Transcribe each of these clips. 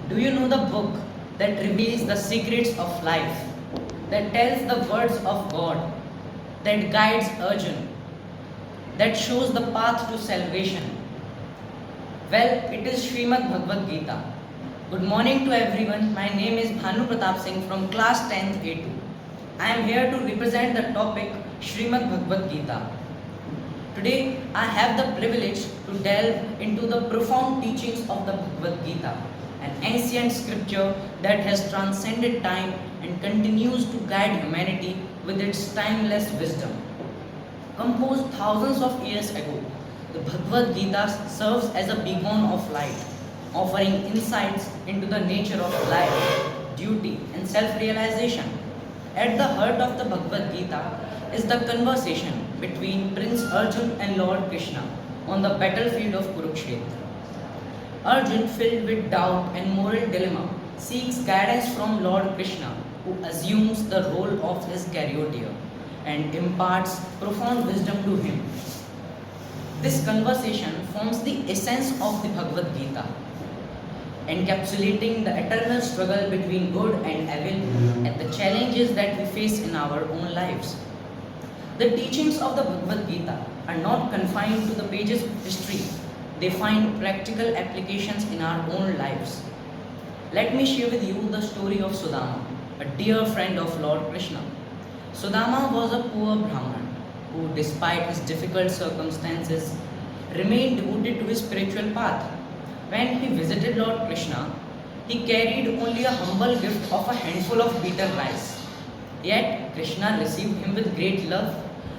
Do you know the book that reveals the secrets of life, that tells the words of God, that guides Arjun, that shows the path to salvation? Well, it is Srimad Bhagavad Gita. Good morning to everyone. My name is Bhanu Pratap Singh from class 10th A2. I am here to represent the topic Srimad Bhagavad Gita. Today, I have the privilege to delve into the profound teachings of the Bhagavad Gita, an ancient scripture that has transcended time and continues to guide humanity with its timeless wisdom. Composed thousands of years ago, the Bhagavad Gita serves as a beacon of light, offering insights into the nature of life, duty, and self realization. At the heart of the Bhagavad Gita is the conversation between Prince Arjun and Lord Krishna on the battlefield of Kurukshetra. Arjun, filled with doubt and moral dilemma, seeks guidance from Lord Krishna, who assumes the role of his charioteer and imparts profound wisdom to him. This conversation forms the essence of the Bhagavad Gita, encapsulating the eternal struggle between good and evil and the challenges that we face in our own lives. The teachings of the Bhagavad Gita are not confined to the pages of history, they find practical applications in our own lives. Let me share with you the story of Sudama, a dear friend of Lord Krishna. Sudama was a poor Brahman who, despite his difficult circumstances, remained devoted to his spiritual path. When he visited Lord Krishna, he carried only a humble gift of a handful of beaten rice. Yet Krishna received him with great love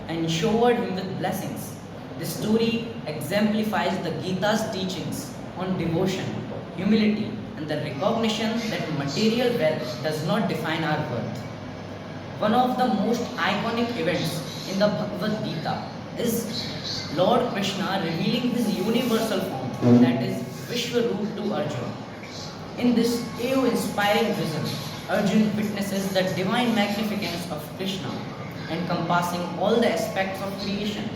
and showered him with blessings. This story exemplifies the Gita's teachings on devotion, humility, and the recognition that material wealth does not define our worth. One of the most iconic events in the Bhagavad Gita is Lord Krishna revealing his universal form, that is Vishwaroop, to Arjuna. In this awe-inspiring vision, Arjuna witnesses the divine magnificence of Krishna, encompassing all the aspects of creation.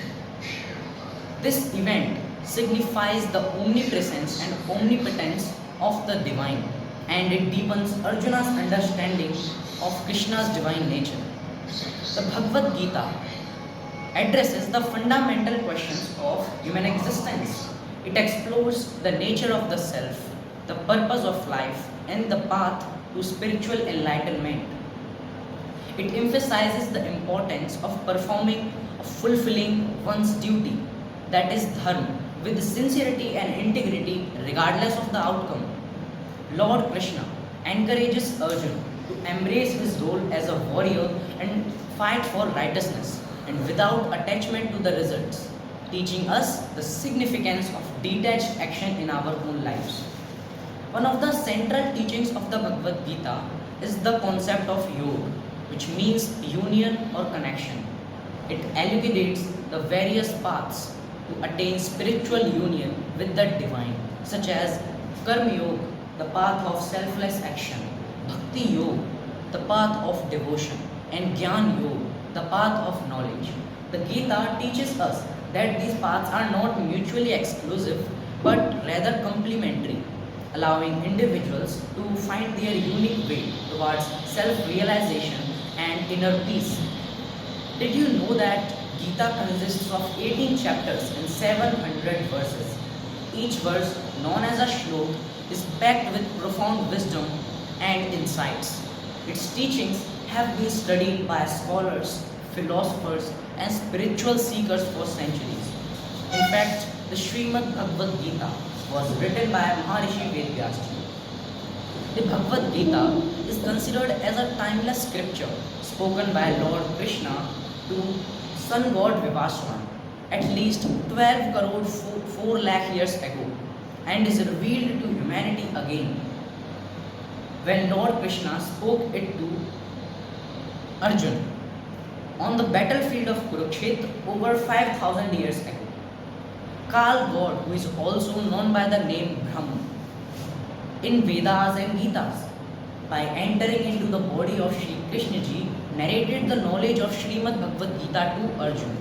This event signifies the omnipresence and omnipotence of the divine, and it deepens Arjuna's understanding of Krishna's divine nature. The Bhagavad Gita addresses the fundamental questions of human existence. It explores the nature of the self, the purpose of life, and the path to spiritual enlightenment. It emphasizes the importance of performing or fulfilling one's duty, that is dharma, with sincerity and integrity regardless of the outcome. Lord Krishna encourages Arjuna to embrace his role as a warrior and fight for righteousness and without attachment to the results, teaching us the significance of detached action in our own lives. One of the central teachings of the Bhagavad Gita is the concept of yoga, which means union or connection. It elucidates the various paths to attain spiritual union with the divine, such as Karma Yoga, the path of selfless action, Bhakti Yoga, the path of devotion, and Gyan Yoga, the path of knowledge. The Gita teaches us that these paths are not mutually exclusive but rather complementary, allowing individuals to find their unique way towards self realization and inner peace. Did you know that Gita consists of 18 chapters and 700 verses? Each verse, known as a shlok, is packed with profound wisdom and insights. Its teachings have been studied by scholars, philosophers, and spiritual seekers for centuries. In fact, the Srimad Bhagavad Gita was written by Maharishi Vedyasji. The Bhagavad Gita is considered as a timeless scripture spoken by Lord Krishna to sun god Vivaswan at least 12 crore 4 lakh years ago and is revealed to humanity again when Lord Krishna spoke it to Arjuna on the battlefield of Kurukshetra over 5000 years ago. Kal god, who is also known by the name Brahma in Vedas and Gitas, by entering into the body of Sri Krishna ji, narrated the knowledge of Srimad Bhagavad Gita to Arjuna.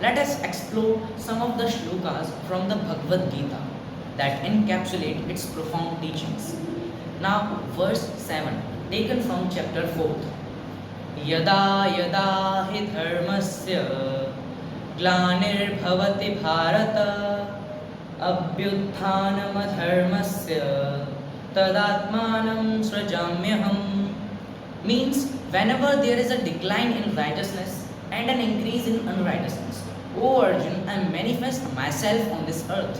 Let us explore some of the shlokas from the Bhagavad Gita. that encapsulate its profound teachings. Now, verse 7, taken from chapter 4. यदा यदा हि धर्मस्य ग्लानिर्भवति Bharat अभ्युत्थानमधर्मस्य तदात्मानं सृजाम्यहम्. Means, whenever there is a decline in righteousness and an increase in unrighteousness, O Arjun, I manifest myself on this earth.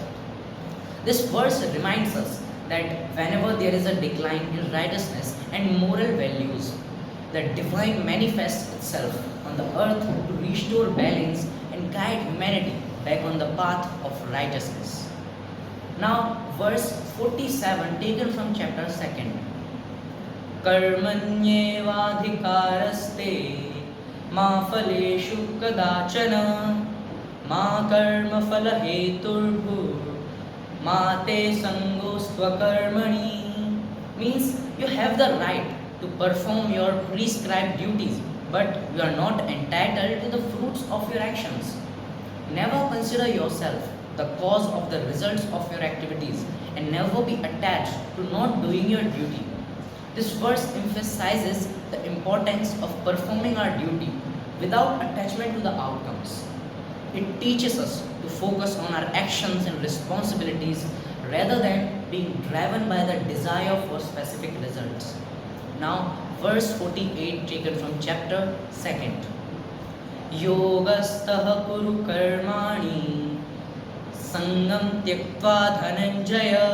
This verse reminds us that whenever there is a decline in righteousness and moral values, the divine manifests itself on the earth to restore balance and guide humanity back on the path of righteousness. Now, verse 47 taken from chapter 2. कर्मण्येवाधिकारस्ते मा फलेषु कदाचन मा कर्मफलहेतुर्भुर्मा ते सङ्गोस्त्वकर्मणि. Means, you have the right to perform your prescribed duties, but you are not entitled to the fruits of your actions. Never consider yourself the cause of the results of your activities and never be attached to not doing your duty. This verse emphasizes the importance of performing our duty without attachment to the outcomes. It teaches us to focus on our actions and responsibilities rather than being driven by the desire for specific results. Now, verse 48 taken from chapter 2. Yogastah kuru karmani sangam tyaktva dhananjaya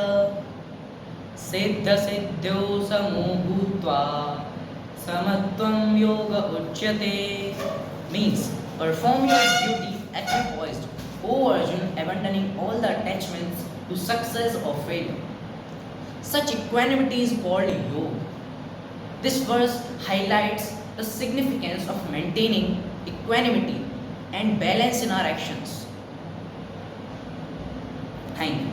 siddha siddhyo samo bhutva samatvam yoga uchyate. Means, perform your duty equipoised, O Arjun, abandoning all the attachments to success or failure. Such equanimity is called yoga. This verse highlights the significance of maintaining equanimity and balance in our actions. Thank you.